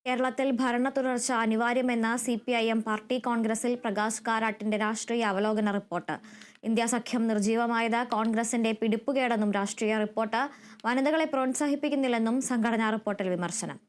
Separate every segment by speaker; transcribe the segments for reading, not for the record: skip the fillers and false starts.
Speaker 1: കേരളത്തിൽ ഭരണ തുടർച്ച അനിവാര്യമെന്ന CPIM പാർട്ടി കോൺഗ്രസിൽ പ്രകാശ് കാരാട്ടിന്റെ രാഷ്ട്രീയ അവലോകന റിപ്പോർട്ട്. ഇന്ത്യ സഖ്യം നിർജീവമായത് കോൺഗ്രസിന്റെ പിടിപ്പുകേടെന്നും രാഷ്ട്രീയ റിപ്പോർട്ട്. വനിതകളെ പ്രോത്സാഹിപ്പിക്കുന്നില്ലെന്നും സംഘടനാ റിപ്പോർട്ടിൽ വിമർശനം.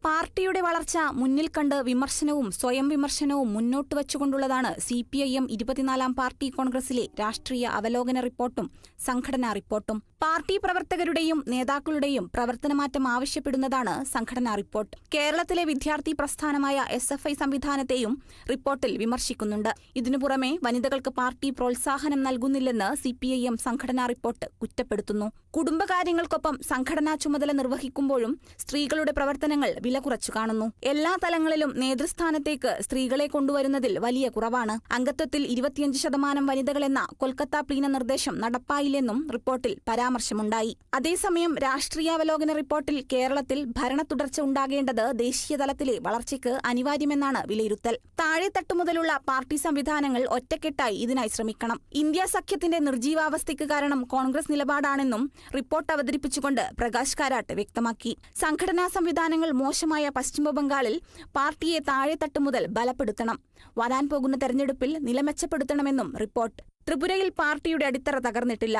Speaker 2: പാർട്ടിയുടെ വളർച്ച മുന്നിൽ കണ്ട് വിമർശനവും സ്വയം വിമർശനവും മുന്നോട്ട് വച്ചുകൊണ്ടുള്ളതാണ് CPIM 24-ാം പാർട്ടി കോൺഗ്രസിലെ രാഷ്ട്രീയ അവലോകന റിപ്പോർട്ടും സംഘടനാ റിപ്പോർട്ടും. പാർട്ടി പ്രവർത്തകരുടെയും നേതാക്കളുടെയും പ്രവർത്തനമാറ്റം ആവശ്യപ്പെടുന്നതാണ് സംഘടനാ റിപ്പോർട്ട്. കേരളത്തിലെ വിദ്യാർത്ഥി പ്രസ്ഥാനമായ SFI സംവിധാനത്തെയും റിപ്പോർട്ടിൽ വിമർശിക്കുന്നുണ്ട്. ഇതിനു പുറമെ വനിതകൾക്ക് പാർട്ടി പ്രോത്സാഹനം നൽകുന്നില്ലെന്ന് CPIM സംഘടനാ റിപ്പോർട്ട് കുറ്റപ്പെടുത്തുന്നു. കുടുംബകാര്യങ്ങൾക്കൊപ്പം സംഘടനാ ചുമതല നിർവഹിക്കുമ്പോഴും സ്ത്രീകളുടെ പ്രവർത്തനങ്ങൾ വില കുറച്ചു കാണുന്നു. എല്ലാ തലങ്ങളിലും നേതൃസ്ഥാനത്തേക്ക് സ്ത്രീകളെ കൊണ്ടുവരുന്നതിൽ വലിയ കുറവാണ്. അംഗത്വത്തിൽ 25% വനിതകളെന്ന കൊൽക്കത്ത പ്ലീന നിർദ്ദേശം നടപ്പായില്ലെന്നും റിപ്പോർട്ടിൽ പരാമർശമുണ്ടായി. അതേസമയം രാഷ്ട്രീയാവലോകന റിപ്പോർട്ടിൽ കേരളത്തിൽ ഭരണ തുടർച്ച ഉണ്ടാകേണ്ടത് ദേശീയ തലത്തിലെ വളർച്ചയ്ക്ക് അനിവാര്യമെന്നാണ് വിലയിരുത്തൽ. താഴെത്തട്ടു മുതലുള്ള പാർട്ടി സംവിധാനങ്ങൾ ഒറ്റക്കെട്ടായി ഇതിനായി ശ്രമിക്കണം. ഇന്ത്യ സഖ്യത്തിന്റെ നിർജീവാവസ്ഥയ്ക്ക് കാരണം കോൺഗ്രസ് നിലപാടാണെന്നും റിപ്പോർട്ട് അവതരിപ്പിച്ചുകൊണ്ട് പ്രകാശ് കാരാട്ട് വ്യക്തമാക്കി. സംഘടനാ സംവിധാനങ്ങൾ മോശമായ പശ്ചിമബംഗാളിൽ പാർട്ടിയെ താഴെത്തട്ടു മുതൽ ബലപ്പെടുത്തണം. വരാൻ പോകുന്ന തെരഞ്ഞെടുപ്പിൽ നില മെച്ചപ്പെടുത്തണമെന്നും റിപ്പോർട്ട്. ത്രിപുരയിൽ പാർട്ടിയുടെ അടിത്തറ തകർന്നിട്ടില്ല.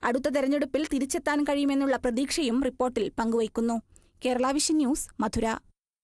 Speaker 2: അടുത്ത തെരഞ്ഞെടുപ്പിൽ തിരിച്ചെത്താൻ കഴിയുമെന്നുള്ള പ്രതീക്ഷയും റിപ്പോർട്ടിൽ പങ്കുവയ്ക്കുന്നു. കേരള വിഷൻ ന്യൂസ്, മധുര.